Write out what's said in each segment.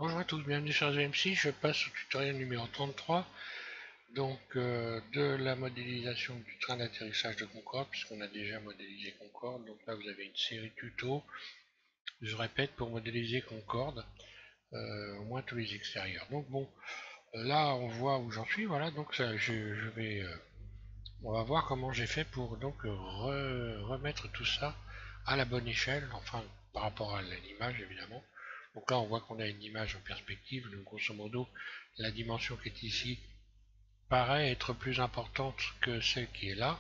Bonjour à tous, bienvenue sur ZMC. Je passe au tutoriel numéro 33, donc de la modélisation du train d'atterrissage de Concorde, puisqu'on a déjà modélisé Concorde. Donc là, vous avez une série de tutos. Je répète, pour modéliser Concorde, au moins tous les extérieurs. Donc bon, là, on voit où j'en suis. Voilà, donc ça, je vais, on va voir comment j'ai fait pour donc remettre tout ça à la bonne échelle, enfin par rapport à l'image évidemment. Donc là on voit qu'on a une image en perspective, donc grosso modo la dimension qui est ici paraît être plus importante que celle qui est là.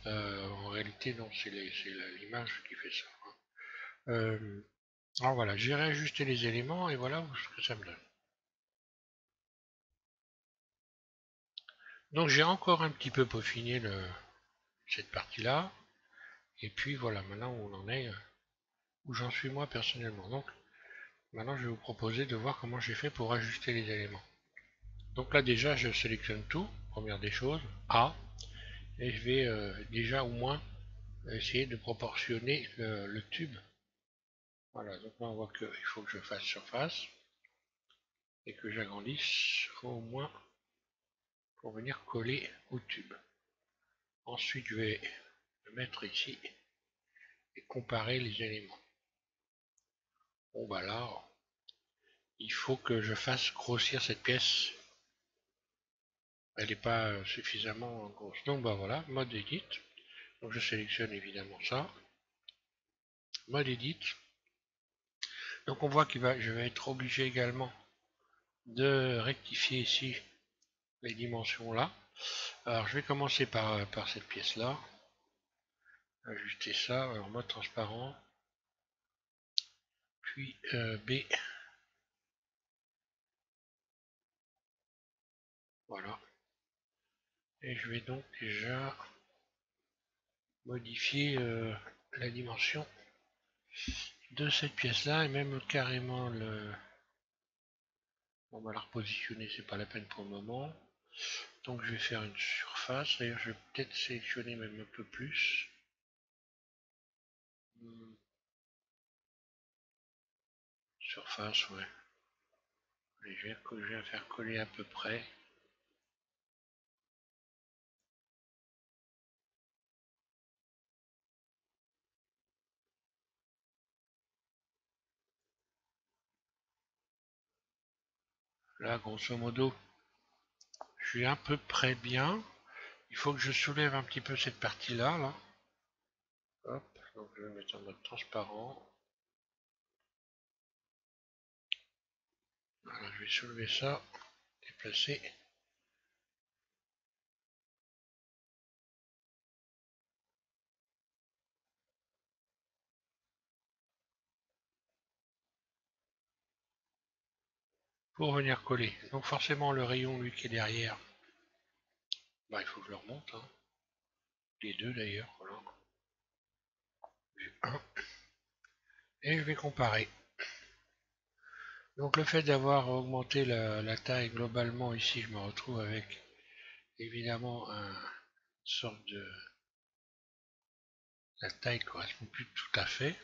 En réalité non, c'est l'image qui fait ça. Alors voilà, j'ai réajusté les éléments et voilà ce que ça me donne. Donc j'ai encore un petit peu peaufiné cette partie-là. Et puis voilà, maintenant où on en est, où j'en suis moi personnellement. Donc maintenant je vais vous proposer de voir comment j'ai fait pour ajuster les éléments. Donc là déjà je sélectionne tout, première des choses, A, et je vais déjà au moins essayer de proportionner le tube. Voilà, donc là on voit qu'il faut que je fasse surface et que j'agrandisse au moins pour venir coller au tube. Ensuite je vais me mettre ici et comparer les éléments. Bon bah là, il faut que je fasse grossir cette pièce. Elle n'est pas suffisamment grosse. Donc bah voilà, mode edit. Donc je sélectionne évidemment ça. Mode edit. Donc on voit que je vais être obligé également de rectifier ici les dimensions là. Alors je vais commencer par cette pièce là. Ajuster ça. Alors mode transparent. Puis B. Voilà. Et je vais donc déjà modifier la dimension de cette pièce là et même carrément le. On va la repositionner, c'est pas la peine pour le moment. Donc je vais faire une surface. D'ailleurs je vais peut-être sélectionner même un peu plus. Surface, ouais. Et je vais faire coller à peu près. Là, grosso modo, je suis à peu près bien. Il faut que je soulève un petit peu cette partie-là, là. Hop, donc je vais mettre en mode transparent. Voilà, je vais soulever ça, déplacer. Pour venir coller. Donc forcément le rayon, lui, qui est derrière, bah, il faut que je le remonte. Hein. Les deux d'ailleurs, voilà. Un. Et je vais comparer. Donc le fait d'avoir augmenté la taille globalement ici, je me retrouve avec évidemment une sorte de. La taille correspond plus tout à fait.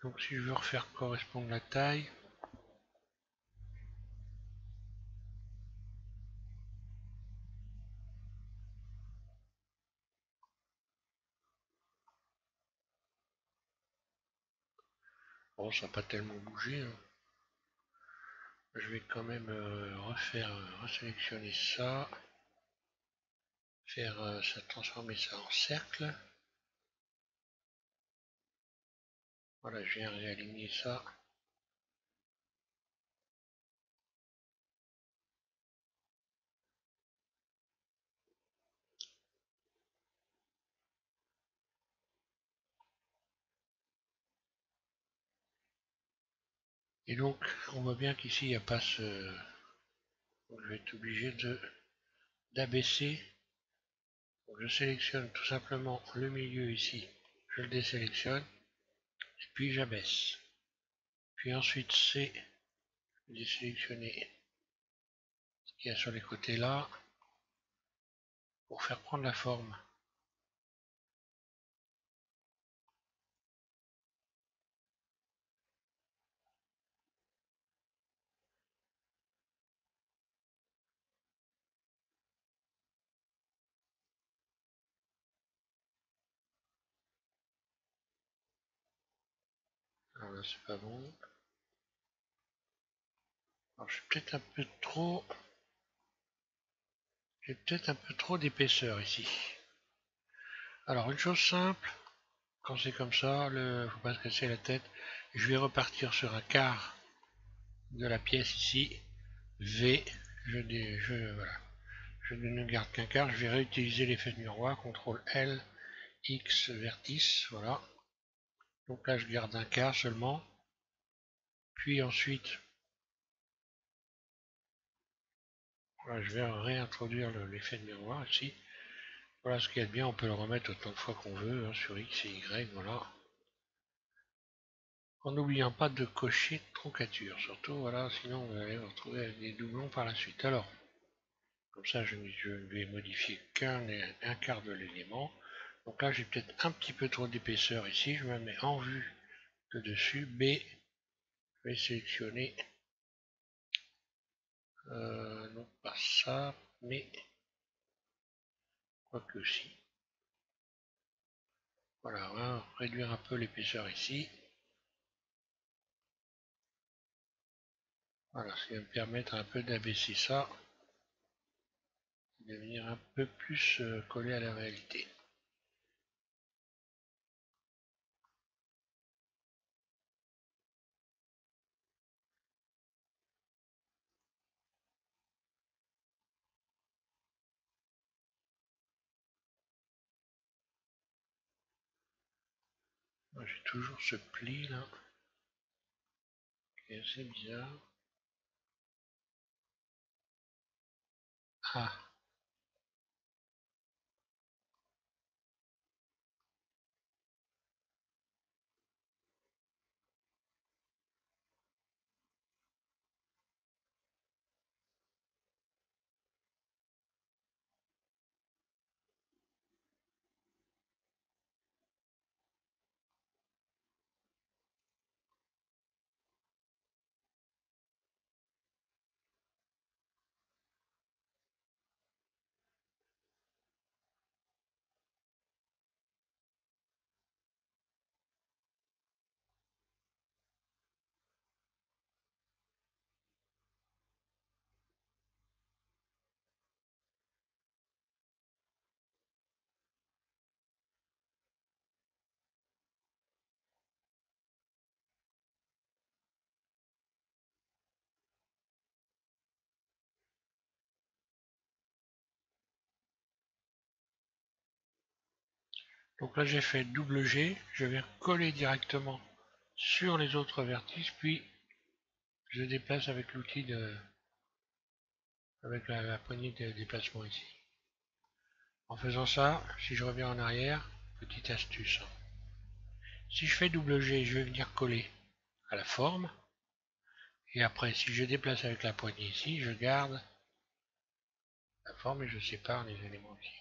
Donc si je veux refaire correspondre la taille, bon ça n'a pas tellement bougé. Hein. Je vais quand même resélectionner ça, faire ça, transformer ça en cercle. Voilà, je viens réaligner ça. Et donc on voit bien qu'ici il n'y a pas ce. Donc, je vais être obligé d'abaisser. Je sélectionne tout simplement le milieu ici, je le désélectionne, et puis j'abaisse. Puis ensuite c'est désélectionner ce qu'il y a sur les côtés là, pour faire prendre la forme. Alors là, c'est pas bon. Alors, j'ai peut-être un peu trop... J'ai peut-être un peu trop d'épaisseur ici. Alors, une chose simple, quand c'est comme ça, faut pas se casser la tête. Je vais repartir sur un quart de la pièce ici. V, voilà. Je ne garde qu'un quart, je vais réutiliser l'effet de miroir, CTRL L, X, vertice, voilà. Donc là je garde un quart seulement. Puis ensuite, voilà, je vais réintroduire l'effet de miroir ici. Voilà ce qui est bien, on peut le remettre autant de fois qu'on veut, hein, sur X et Y, voilà. En n'oubliant pas de cocher troncature, surtout, voilà, sinon vous allez vous retrouver avec des doublons par la suite. Alors, comme ça je ne vais modifier qu'un quart de l'élément. Donc là j'ai peut-être un petit peu trop d'épaisseur ici, je me mets en vue de dessus, B, je vais sélectionner, non pas ça, mais quoique si. Voilà, on va réduire un peu l'épaisseur ici. Voilà, ce qui va me permettre un peu d'abaisser ça, de venir un peu plus collé à la réalité. J'ai toujours ce pli là, qui est assez bizarre. Ah, donc là j'ai fait double G, je vais coller directement sur les autres vertices, puis je déplace avec l'outil avec la poignée de déplacement ici. En faisant ça, si je reviens en arrière, petite astuce. Si je fais double G, je vais venir coller à la forme. Et après, si je déplace avec la poignée ici, je garde la forme et je sépare les éléments ici.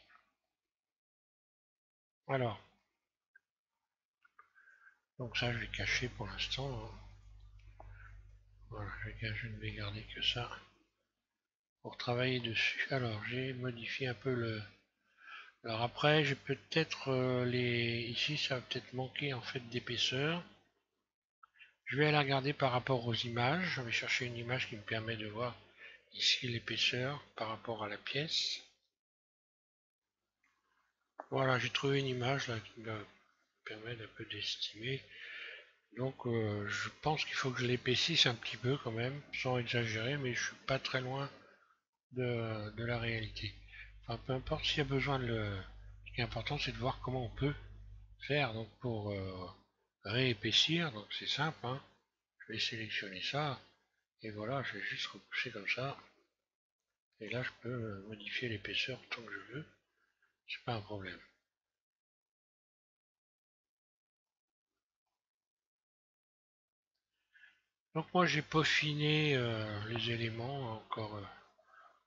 Alors, donc ça je vais cacher pour l'instant. Voilà, je ne vais garder que ça pour travailler dessus. Alors, j'ai modifié un peu le... Alors après, j'ai peut-être ici, ça va peut-être manquer en fait d'épaisseur. Je vais aller regarder par rapport aux images. Je vais chercher une image qui me permet de voir ici l'épaisseur par rapport à la pièce. Voilà, j'ai trouvé une image là qui me permet d'un peu d'estimer. Donc je pense qu'il faut que je l'épaississe un petit peu quand même, sans exagérer, mais je suis pas très loin de la réalité. Enfin, peu importe s'il y a besoin de le... Ce qui est important, c'est de voir comment on peut faire donc pour réépaissir. Donc c'est simple, hein. Je vais sélectionner ça, et voilà, je vais juste repousser comme ça. Et là, je peux modifier l'épaisseur tant que je veux. C'est pas un problème. Donc moi, j'ai peaufiné les éléments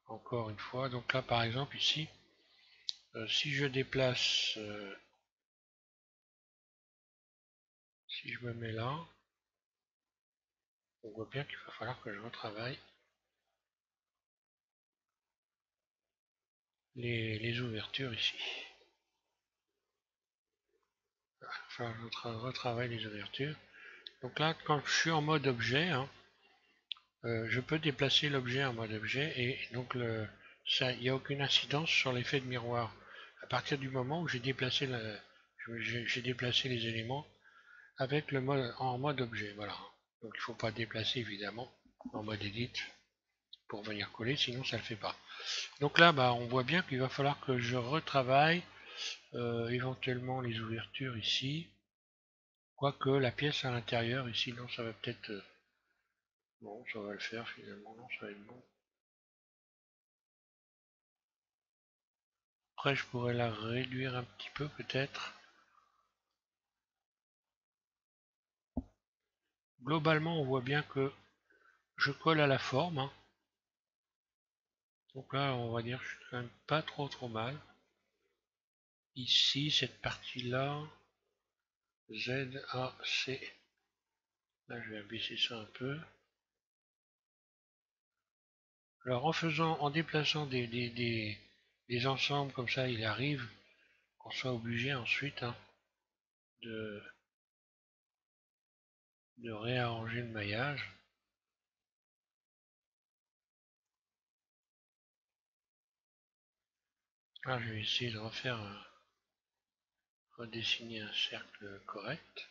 encore une fois. Donc là, par exemple, ici, si je déplace, si je me mets là, on voit bien qu'il va falloir que je retravaille les ouvertures ici. Il va falloir que je retravaille les ouvertures. Donc là, quand je suis en mode objet, hein, je peux déplacer l'objet en mode objet et donc il n'y a aucune incidence sur l'effet de miroir. À partir du moment où j'ai déplacé les éléments avec le mode en mode objet, voilà. Donc il ne faut pas déplacer évidemment en mode edit pour venir coller, sinon ça ne le fait pas. Donc là, bah, on voit bien qu'il va falloir que je retravaille éventuellement les ouvertures ici. Quoique la pièce à l'intérieur ici, non, ça va peut-être... bon, ça va le faire finalement, non, ça va être bon. Après, je pourrais la réduire un petit peu peut-être. Globalement, on voit bien que je colle à la forme, hein. Donc là, on va dire que je suis quand même pas trop mal. Ici, cette partie-là, Z, A, C. Là, je vais abaisser ça un peu. Alors, en déplaçant des ensembles comme ça, il arrive qu'on soit obligé ensuite, hein, de, de réarranger le maillage. Là, je vais essayer de redessiner un cercle correct.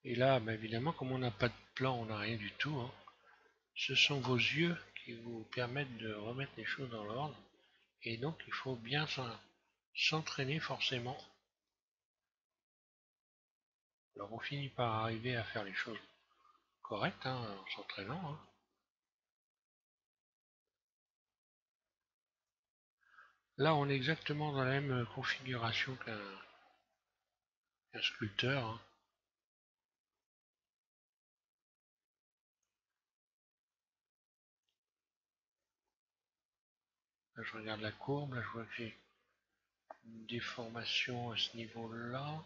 Et là, bah, évidemment, comme on n'a pas de plan, on n'a rien du tout, hein, ce sont vos yeux qui vous permettent de remettre les choses dans l'ordre. Et donc, il faut bien s'entraîner forcément. Alors, on finit par arriver à faire les choses correctes, hein, en s'entraînant, hein. Là, on est exactement dans la même configuration qu'un sculpteur, hein. Là, je regarde la courbe, là, je vois que j'ai une déformation à ce niveau-là.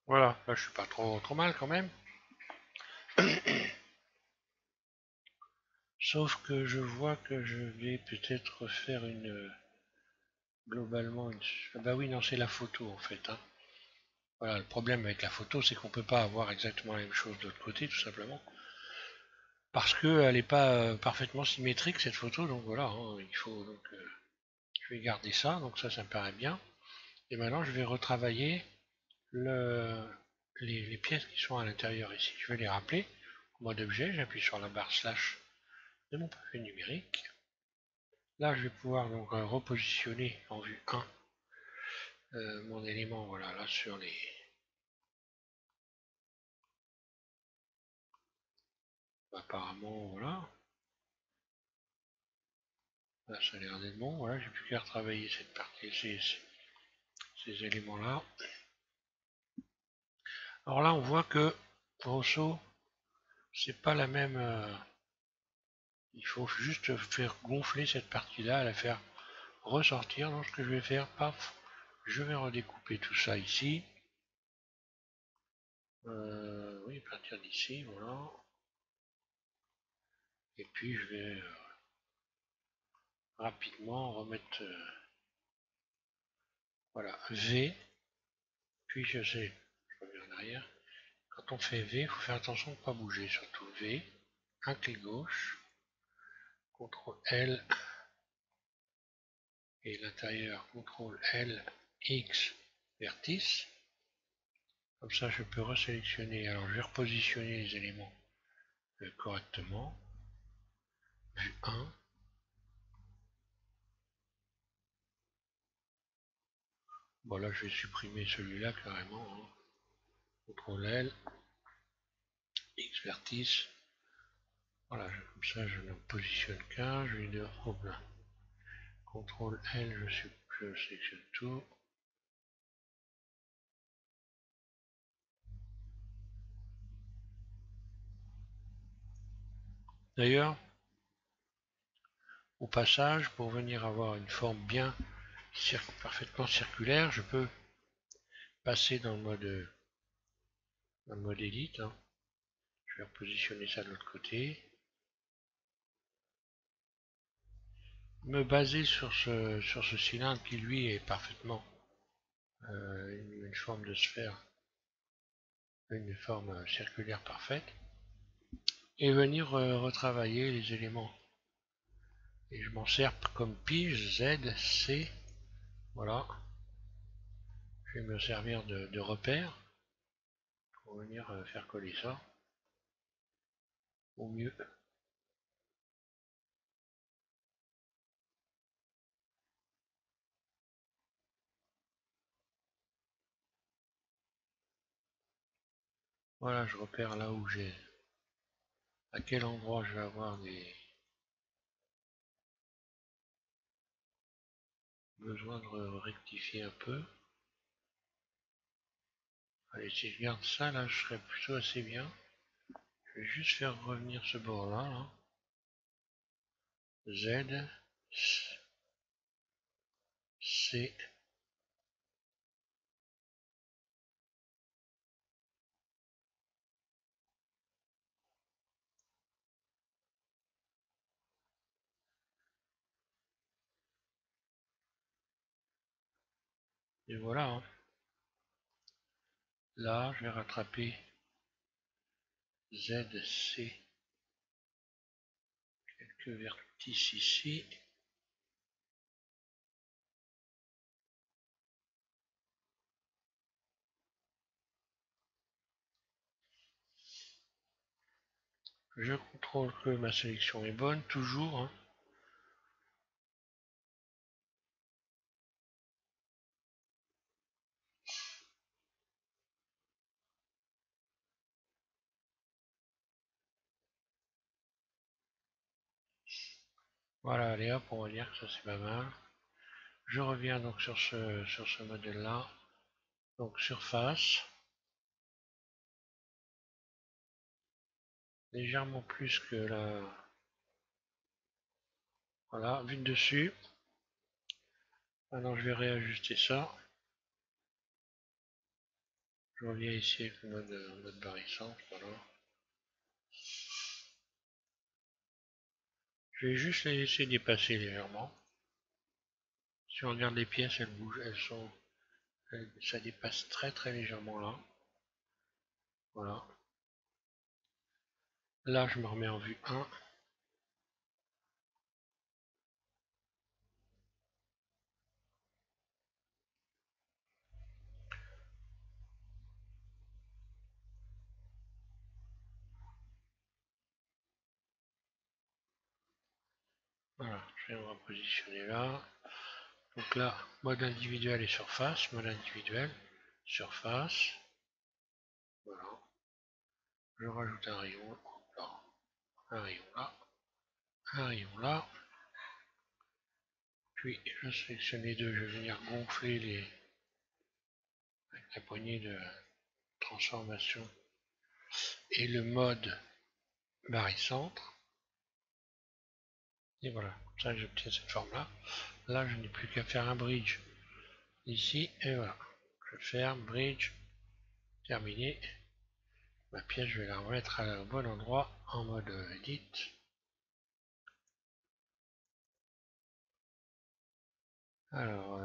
Voilà, là, je suis pas trop mal quand même. Sauf que je vois que je vais peut-être faire globalement une... Ah bah oui, non, c'est la photo en fait, hein. Voilà, le problème avec la photo, c'est qu'on peut pas avoir exactement la même chose de l'autre côté, tout simplement. Parce qu'elle n'est pas parfaitement symétrique, cette photo, donc voilà, hein, il faut donc... je vais garder ça, donc ça me paraît bien. Et maintenant, je vais retravailler les pièces qui sont à l'intérieur ici. Je vais les rappeler. En mode objet, j'appuie sur la barre slash de mon pavé numérique. Là, je vais pouvoir donc repositionner en vue 1 mon élément, voilà, là sur les... Apparemment, voilà. Là, ça a l'air d'être bon. Voilà, j'ai plus qu'à retravailler cette partie, ces éléments-là. Alors là, on voit que, grosso, c'est pas la même... il faut juste faire gonfler cette partie-là, la faire ressortir. Donc ce que je vais faire, paf, je vais redécouper tout ça ici. Oui, à partir d'ici, voilà. Et puis je vais rapidement remettre, voilà, V. Puis je sais, je reviens en arrière. Quand on fait V, il faut faire attention de ne pas bouger, surtout V. Un clic gauche, CTRL L et l'intérieur, CTRL L, X vertice. Comme ça, je peux resélectionner. Alors, je vais repositionner les éléments correctement. Vue 1. Bon, là, je vais supprimer celui-là carrément. Hein. CTRL L, X vertice. Voilà, comme ça, je ne positionne qu'un. Je lui dis, hop là. CTRL L, je sélectionne tout. D'ailleurs, au passage, pour venir avoir une forme bien parfaitement circulaire, je peux passer dans le mode Edit. Hein. Je vais repositionner ça de l'autre côté. Me baser sur ce cylindre qui lui est parfaitement une forme de sphère, une forme circulaire parfaite, et venir retravailler les éléments. Et je m'en sers comme pige Z, C, voilà. Je vais me servir de repère pour venir faire coller ça au mieux. Voilà, je repère là où j'ai, à quel endroit je vais avoir des besoin de rectifier un peu. Allez, si je garde ça, là, je serai plutôt assez bien. Je vais juste faire revenir ce bord-là, là. Z, C, et voilà. Hein. Là, je vais rattraper Z, C, quelques vertices ici. Je contrôle que ma sélection est bonne, toujours. Hein. Voilà, allez hop, on va dire que ça c'est pas mal. Je reviens donc sur ce modèle-là. Donc surface. Légèrement plus que la... Voilà, vue de dessus. Maintenant je vais réajuster ça. Je reviens ici avec le mode barrissant. Voilà. Je vais juste les laisser dépasser légèrement. Si on regarde les pièces, elles bougent, ça dépasse très très légèrement là. Voilà. Là, je me remets en vue 1. Voilà, je vais me repositionner là. Donc là, mode individuel et surface, mode individuel, surface. Voilà. Je rajoute un rayon là, un rayon là, un rayon là. Puis je sélectionne les deux, je vais venir gonfler avec la poignée de transformation et le mode barycentre. Et voilà, comme ça j'obtiens cette forme là. Là, je n'ai plus qu'à faire un bridge ici, et voilà. Je ferme, bridge, terminé. Ma pièce, je vais la remettre au bon endroit en mode edit. Alors,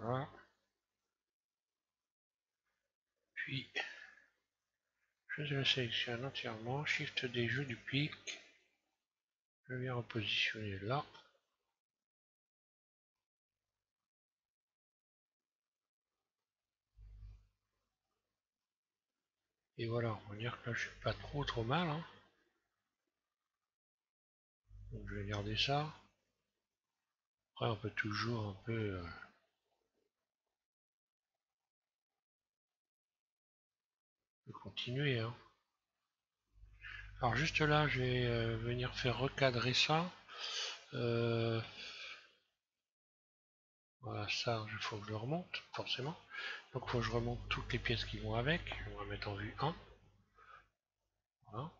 Voilà. Puis, je le sélectionne entièrement. Shift D, je duplique. Je viens repositionner là. Et voilà, on va dire que là je suis pas trop mal. Hein. Donc je vais garder ça. Après on peut toujours un peu continuer. Hein. Alors juste là, je vais venir faire recadrer ça. Voilà, ça, il faut que je le remonte, forcément. Donc il faut que je remonte toutes les pièces qui vont avec. On va mettre en vue 1. Voilà.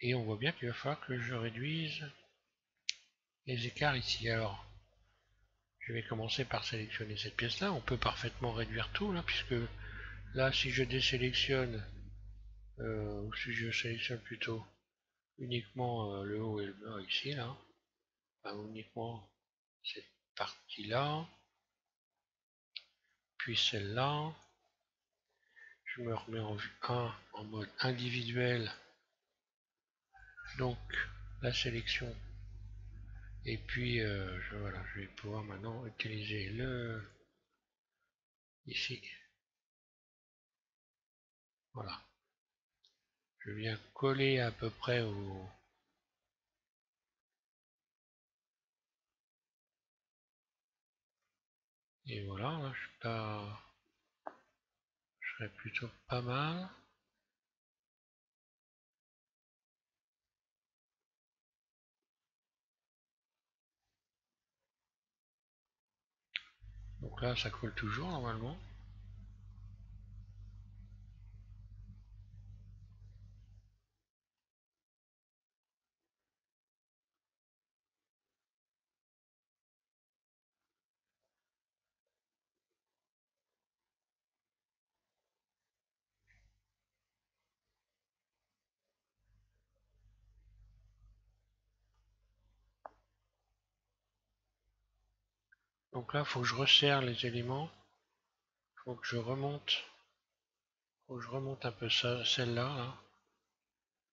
Et on voit bien qu'il va falloir que je réduise les écarts ici. Alors, je vais commencer par sélectionner cette pièce-là. On peut parfaitement réduire tout, là, puisque là, si je désélectionne, ou si je sélectionne plutôt uniquement le haut et le bas ici, là, enfin, uniquement cette partie-là, puis celle-là, je me remets en vue 1 en mode individuel, donc la sélection, et puis voilà, je vais pouvoir maintenant utiliser le ici, voilà, je viens coller à peu près au et voilà, là, je serais plutôt pas mal. Donc là, ça colle toujours normalement. Donc là, il faut que je resserre les éléments. Il faut que je remonte. Faut que je remonte un peu ça, celle-là. Là.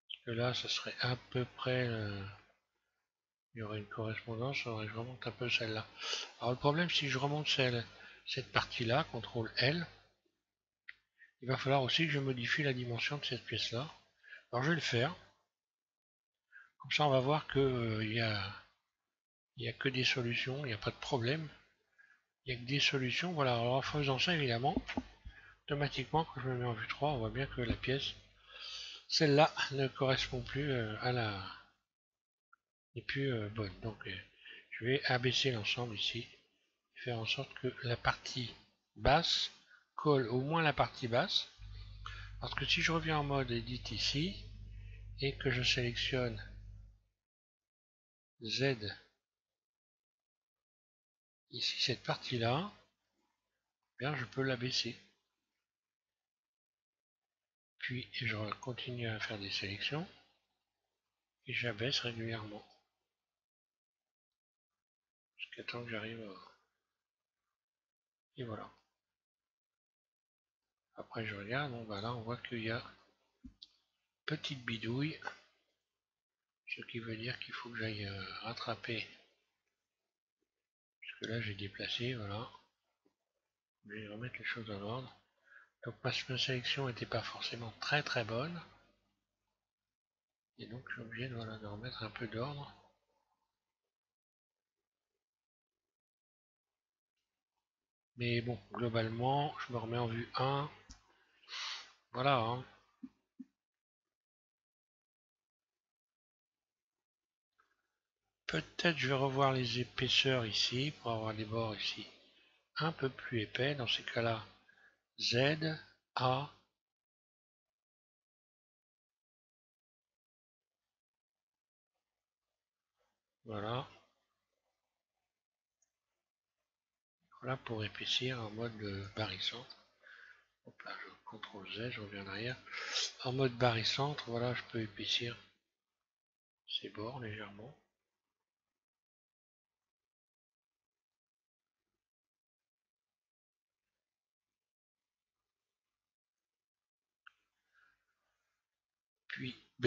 Parce que là, ça serait à peu près... il y aurait une correspondance. Alors je remonte un peu celle-là. Alors le problème, si je remonte cette partie-là, CTRL L, il va falloir aussi que je modifie la dimension de cette pièce-là. Alors je vais le faire. Comme ça, on va voir que il y a que des solutions. Il n'y a pas de problème. Il n'y a que des solutions. Voilà. Alors en faisant ça, évidemment, automatiquement, quand je me mets en vue 3, on voit bien que la pièce, celle-là, ne correspond plus à la... n'est plus bonne. Donc je vais abaisser l'ensemble ici, faire en sorte que la partie basse colle au moins la partie basse. Parce que si je reviens en mode Edit ici, et que je sélectionne Z, ici cette partie-là, bien je peux l'abaisser. Puis je continue à faire des sélections, et j'abaisse régulièrement. Jusqu'à temps que j'arrive à... Et voilà. Après je regarde, bon bah là on voit qu'il y a petite bidouille, ce qui veut dire qu'il faut que j'aille rattraper, puisque là j'ai déplacé, voilà. Je vais remettre les choses en ordre. Donc ma sélection n'était pas forcément très bonne, et donc je suis obligé de, voilà, de remettre un peu d'ordre. Mais bon, globalement, je me remets en vue 1. Voilà, hein. Peut-être je vais revoir les épaisseurs ici, pour avoir des bords ici un peu plus épais. Dans ces cas-là, Z, A. Voilà. Voilà pour épaissir en mode barycentre. Hop là, je CTRL Z, je reviens en arrière. En mode barycentre, voilà, je peux épaissir ces bords légèrement. puis B.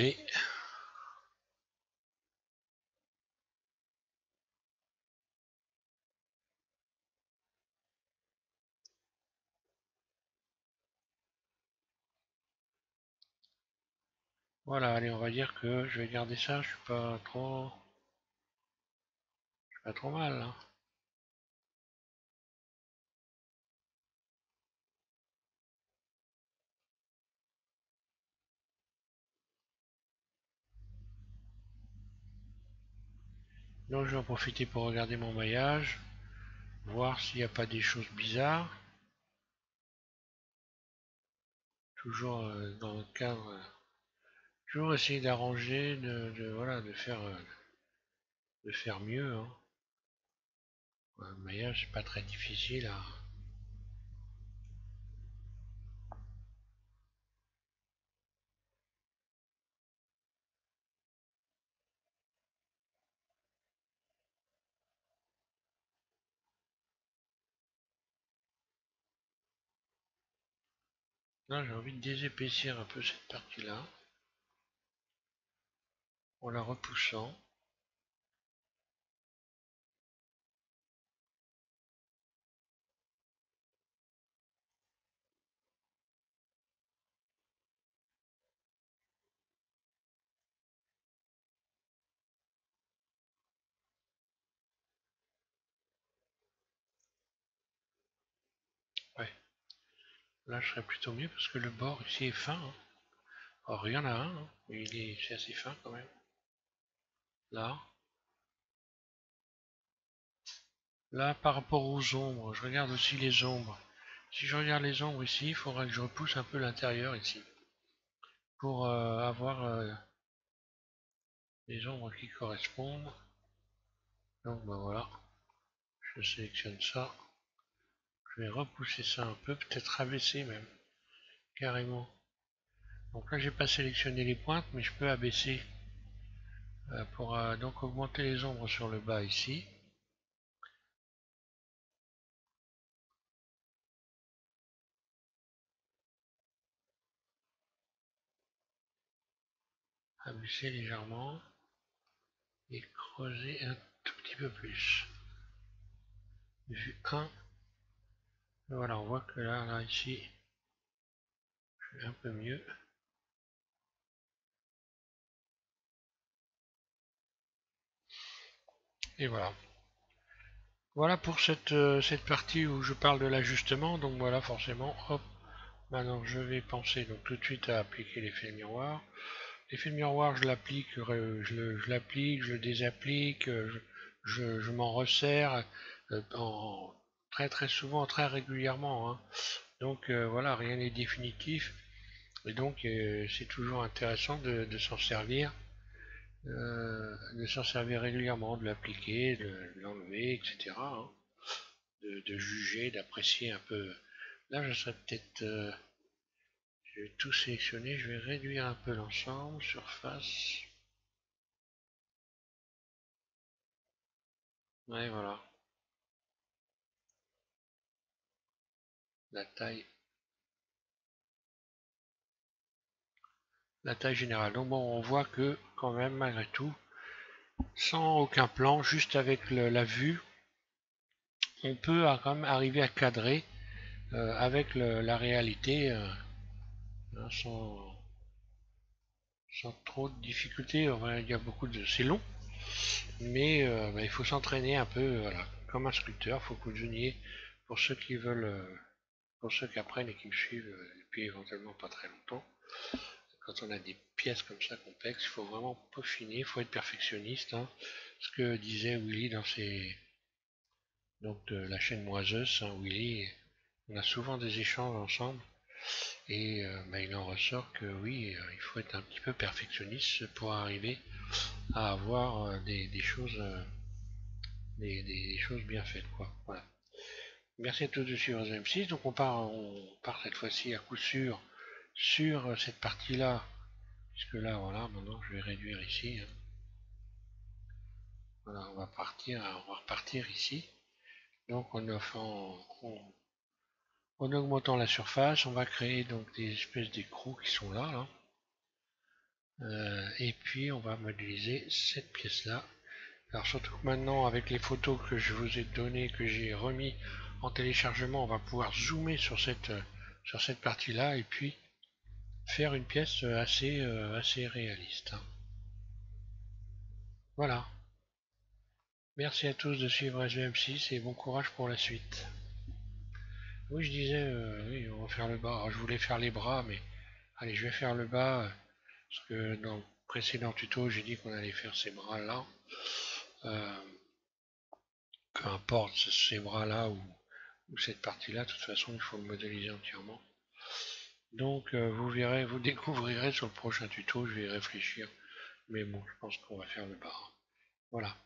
Voilà, allez, on va dire que je vais garder ça, je suis pas trop mal là. Donc je vais en profiter pour regarder mon maillage, voir s'il n'y a pas des choses bizarres. Toujours dans le cadre, toujours essayer d'arranger, voilà, de faire mieux, hein. Le maillage, c'est pas très difficile à. Là, j'ai envie de désépaissir un peu cette partie-là, en la repoussant. Ouais, là, je serais plutôt mieux parce que le bord ici est fin, hein. Or, il y en a un, hein, mais c'est assez fin quand même. Là. Là, par rapport aux ombres, je regarde aussi les ombres. Si je regarde les ombres ici, il faudra que je repousse un peu l'intérieur ici. Pour avoir les ombres qui correspondent. Donc ben voilà, je sélectionne ça. Je vais repousser ça un peu, peut-être rabaisser même, carrément. Donc là j'ai pas sélectionné les pointes, mais je peux abaisser pour donc augmenter les ombres sur le bas ici. Abaisser légèrement et creuser un tout petit peu plus. Vue 1. Voilà, on voit que là ici, je fais un peu mieux. Et voilà. Voilà pour cette partie où je parle de l'ajustement. Donc voilà, forcément, hop. Maintenant, je vais penser donc tout de suite à appliquer l'effet miroir. L'effet miroir, je l'applique, je le désapplique, je m'en resserre très très souvent, très régulièrement, hein. Donc voilà, rien n'est définitif. Et donc c'est toujours intéressant de s'en servir régulièrement, de l'appliquer, de l'enlever, etc., hein. De juger, d'apprécier un peu. Là, je serais peut-être. Je vais tout sélectionner, je vais réduire un peu l'ensemble, surface. Ouais, voilà. La taille. La taille générale. Donc bon, on voit que quand même, malgré tout, sans aucun plan, juste avec la vue, on peut quand même arriver à cadrer avec la réalité hein, sans trop de difficultés. Enfin, il y a beaucoup de. C'est long, mais bah, il faut s'entraîner un peu, voilà, comme un sculpteur. Il faut que vous deveniez, pour ceux qui veulent, pour ceux qui apprennent et qui me suivent depuis éventuellement pas très longtemps, quand on a des pièces comme ça complexes, il faut vraiment peaufiner, il faut être perfectionniste, hein. Ce que disait Willy dans donc de la chaîne Moiseuse, hein, Willy, on a souvent des échanges ensemble et bah, il en ressort que oui, il faut être un petit peu perfectionniste pour arriver à avoir des choses, des choses bien faites, quoi. Voilà. Merci à tous de suivre M6. Donc on part cette fois-ci à coup sûr sur cette partie-là, puisque là, voilà, maintenant je vais réduire ici, hein. Voilà, on va repartir ici. Donc en augmentant la surface, on va créer donc des espèces d'écrous qui sont là, là. Et puis on va modéliser cette pièce-là. Alors surtout que maintenant, avec les photos que je vous ai données, que j'ai remis en téléchargement, on va pouvoir zoomer sur cette partie-là et puis faire une pièce assez réaliste, hein. Voilà. Merci à tous de suivre SVM6 et bon courage pour la suite. Oui, je disais, oui, on va faire le bas. Alors, je voulais faire les bras, mais allez, je vais faire le bas, parce que dans le précédent tuto, j'ai dit qu'on allait faire ces bras-là. Euh, Peu importe ces bras-là ou cette partie-là, de toute façon, il faut le modéliser entièrement. Donc, vous verrez, vous découvrirez sur le prochain tuto, je vais y réfléchir. Mais bon, je pense qu'on va faire le bas. Voilà.